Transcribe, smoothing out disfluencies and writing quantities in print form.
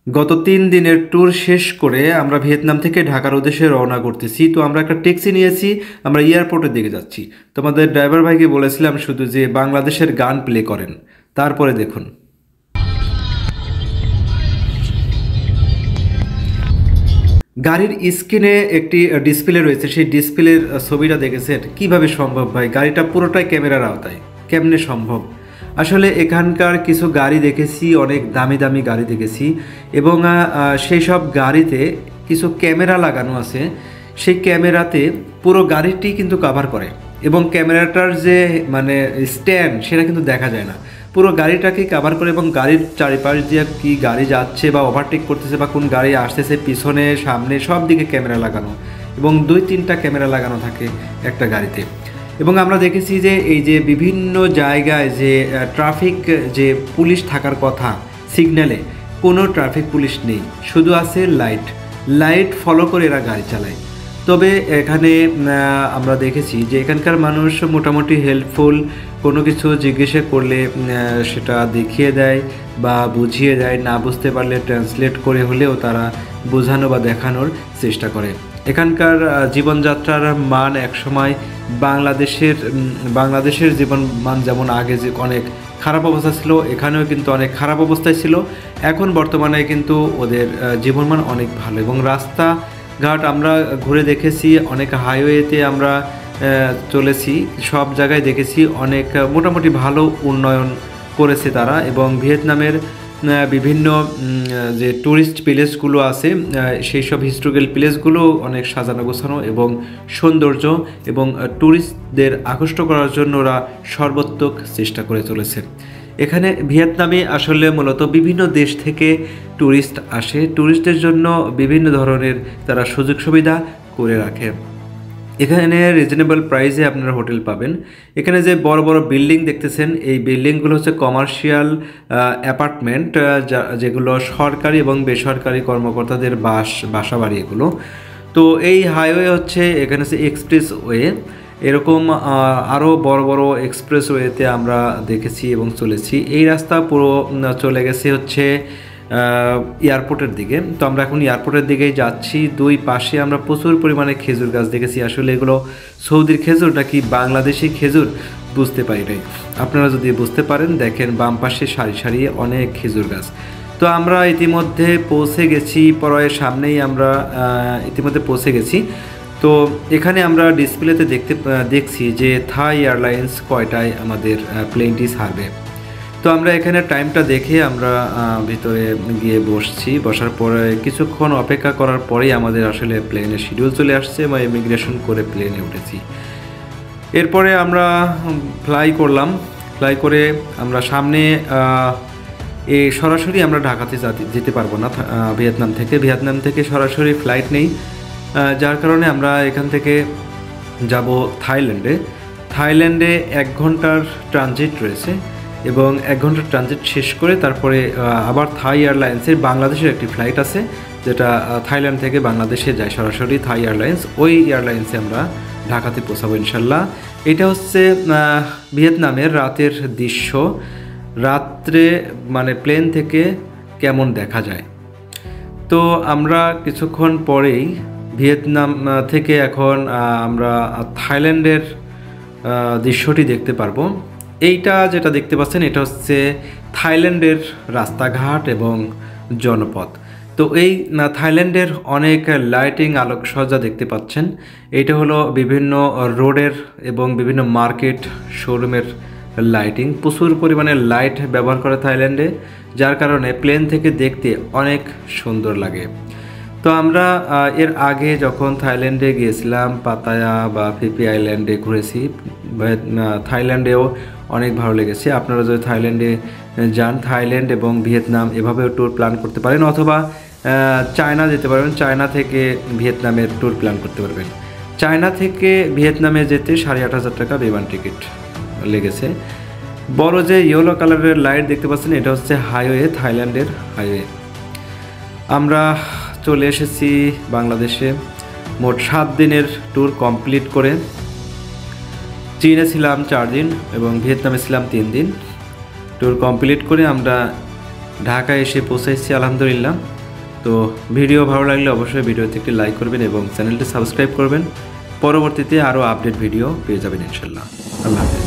গত ৩ দিনের ট্যুর শেষ করে আমরা ভিয়েতনাম থেকে ঢাকার উদ্দেশ্যে রওনা করতেছি। তো আমরা একটা ট্যাক্সি নিয়েছি, আমরা এয়ারপোর্টের দিকে যাচ্ছি। তোমাদের ড্রাইভার ভাইকে বলেছিলাম শুধু যে বাংলাদেশের গান প্লে করেন, তারপরে দেখুন। গাড়ির স্ক্রিনে একটি ডিসপ্লে রয়েছে, সেই ডিসপ্লের ছবিটা দেখেছেন? কিভাবে সম্ভব ভাই? গাড়িটা পুরোটাই ক্যামেরার আওতায়, কেমনে সম্ভব? আসলে এখানকার কিছু গাড়ি দেখেছি, অনেক দামি দামি গাড়ি দেখেছি, এবং সেই সব গাড়িতে কিছু ক্যামেরা লাগানো আছে। সেই ক্যামেরাতে পুরো গাড়িটি কিন্তু কভার করে, এবং ক্যামেরাটার যে মানে স্ট্যান্ড সেটা কিন্তু দেখা যায় না, পুরো গাড়িটাকে কভার করে। এবং গাড়ির চারিপাশ দিয়ে কি গাড়ি যাচ্ছে বা ওভারটেক করতেছে বা কোন গাড়ি আসতেছে, পিছনে সামনে সব দিকে ক্যামেরা লাগানো, এবং 2-3টা ক্যামেরা লাগানো থাকে একটা গাড়িতে। এবং আমরা দেখেছি যে এই যে বিভিন্ন জায়গায় যে ট্রাফিক যে পুলিশ থাকার কথা, সিগন্যালে কোনো ট্রাফিক পুলিশ নেই, শুধু আছে লাইট। লাইট ফলো করে এরা গাড়ি চালায়। তবে এখানে আমরা দেখেছি যে এখানকার মানুষ মোটামুটি হেল্পফুল, কোনো কিছু জিজ্ঞাসা করলে সেটা দেখিয়ে দেয় বা বুঝিয়ে দেয়, না বুঝতে পারলে ট্রান্সলেট করে হলেও তারা বোঝানো বা দেখানোর চেষ্টা করে। এখানকার জীবনযাত্রার মান একসময় বাংলাদেশের জীবন মান যেমন আগে যে অনেক খারাপ অবস্থা ছিল, এখানেও কিন্তু অনেক খারাপ অবস্থায় ছিল। এখন বর্তমানে কিন্তু ওদের জীবনমান অনেক ভালো, এবং রাস্তাঘাট আমরা ঘুরে দেখেছি, অনেক হাইওয়েতে আমরা চলেছি, সব জায়গায় দেখেছি অনেক মোটামুটি ভালো উন্নয়ন করেছে তারা। এবং ভিয়েতনামের বিভিন্ন যে ট্যুরিস্ট প্লেসগুলো আছে, সেই সব হিস্টোরিক্যাল প্লেসগুলো অনেক সাজানো গোছানো এবং সৌন্দর্য, এবং ট্যুরিস্টদের আকৃষ্ট করার জন্য ওরা সর্বোত্তক চেষ্টা করে চলেছে। এখানে ভিয়েতনামে আসলে মূলত বিভিন্ন দেশ থেকে ট্যুরিস্ট আসে, ট্যুরিস্টদের জন্য বিভিন্ন ধরনের তারা সুযোগ সুবিধা করে রাখে। এখানে রিজনেবল প্রাইসে আপনারা হোটেল পাবেন। এখানে যে বড় বড় বিল্ডিং দেখতেছেন, এই বিল্ডিংগুলো হচ্ছে কমার্শিয়াল অ্যাপার্টমেন্ট, যেগুলো সরকারি এবং বেসরকারি কর্মকর্তাদের বাসা বাড়ি এগুলো। তো এই হাইওয়ে হচ্ছে, এখানে হচ্ছে এক্সপ্রেস ওয়ে, এরকম আরও বড় বড় এক্সপ্রেসওয়েতে আমরা দেখেছি এবং চলেছি। এই রাস্তা পুরো চলে গেছে হচ্ছে এয়ারপোর্টের দিকে। তো আমরা এখন এয়ারপোর্টের দিকেই যাচ্ছি। দুই পাশে আমরা প্রচুর পরিমাণে খেজুর গাছ দেখেছি। আসলে এগুলো সৌদির খেজুর নাকি বাংলাদেশি খেজুর বুঝতে পারি নাই। আপনারা যদি বুঝতে পারেন দেখেন, বাম পাশে সারি সারি অনেক খেজুর গাছ। তো আমরা ইতিমধ্যে পৌঁছে গেছি, পরের সামনেই আমরা ইতিমধ্যে পৌঁছে গেছি। তো এখানে আমরা ডিসপ্লেতে দেখছি যে থাই এয়ারলাইন্স কয়টায় আমাদের প্লেনটি ছাড়বে। তো আমরা এখানে টাইমটা দেখে আমরা ভিতরে গিয়ে বসছি। বসার পরে কিছুক্ষণ অপেক্ষা করার পরেই আমাদের আসলে প্লেনের শিডিউল চলে আসছে, বা ইমিগ্রেশন করে প্লেনে উঠেছি। এরপরে আমরা ফ্লাই করলাম। ফ্লাই করে আমরা সামনে সরাসরি আমরা ঢাকাতে যেতে পারবো না ভিয়েতনাম থেকে সরাসরি ফ্লাইট নেই, যার কারণে আমরা এখান থেকে যাব থাইল্যান্ডে 1 ঘন্টার ট্রানজিট রয়েছে, এবং 1 ঘন্টার ট্রানজিট শেষ করে তারপরে আবার থাই এয়ারলাইন্সের বাংলাদেশের একটি ফ্লাইট আছে, যেটা থাইল্যান্ড থেকে বাংলাদেশে যায় সরাসরি থাই এয়ারলাইন্স। ওই এয়ারলাইন্সে আমরা ঢাকাতে পৌঁছাবো ইনশাল্লাহ। এটা হচ্ছে ভিয়েতনামের রাতের দৃশ্য, রাত্রে মানে প্লেন থেকে কেমন দেখা যায়। তো আমরা কিছুক্ষণ পরেই ভিয়েতনাম থেকে এখন আমরা থাইল্যান্ডের দৃশ্যটি দেখতে পারবো। এইটা যেটা দেখতে পাচ্ছেন, এটা হচ্ছে থাইল্যান্ডের রাস্তাঘাট এবং জনপথ। তো এই থাইল্যান্ডের অনেক লাইটিং আলোকসজ্জা দেখতে পাচ্ছেন। এটা হলো বিভিন্ন রোডের এবং বিভিন্ন মার্কেট শোরুমের লাইটিং। প্রচুর পরিমাণে লাইট ব্যবহার করে থাইল্যান্ডে, যার কারণে প্লেন থেকে দেখতে অনেক সুন্দর লাগে। তো আমরা এর আগে যখন থাইল্যান্ডে গিয়েছিলাম, পাতায়া বা ফিফি আইল্যান্ডে ঘুরেছি, থাইল্যান্ডেও অনেক ভালো লেগেছে। আপনারা যদি থাইল্যান্ডে যান, থাইল্যান্ড এবং ভিয়েতনাম এভাবেও ট্যুর প্ল্যান করতে পারেন, অথবা চায়না যেতে পারবেন, চায়না থেকে ভিয়েতনামের ট্যুর প্ল্যান করতে পারবেন। চায়না থেকে ভিয়েতনামে যেতে 8,500 টাকা বিমান টিকিট লেগেছে। বড় যে ইয়েলো কালারের লাইট দেখতে পাচ্ছেন, এটা হচ্ছে হাইওয়ে, থাইল্যান্ডের হাইওয়ে। আমরা চলে এসেছি বাংলাদেশে। মোট 7 দিনের ট্যুর কমপ্লিট করে চীনে ছিলাম 4 দিন এবং ভিয়েতনামে ছিলাম 3 দিন। ট্যুর কমপ্লিট করে আমরা ঢাকায় এসে পৌঁছাইছি আলহামদুলিল্লাহ। তো ভিডিও ভালো লাগলে অবশ্যই ভিডিওতে একটি লাইক করবেন এবং চ্যানেলটি সাবস্ক্রাইব করবেন। পরবর্তীতে আরও আপডেট ভিডিও পেয়ে যাবেন ইনশাল্লাহ। আল্লাহ হাফেজ।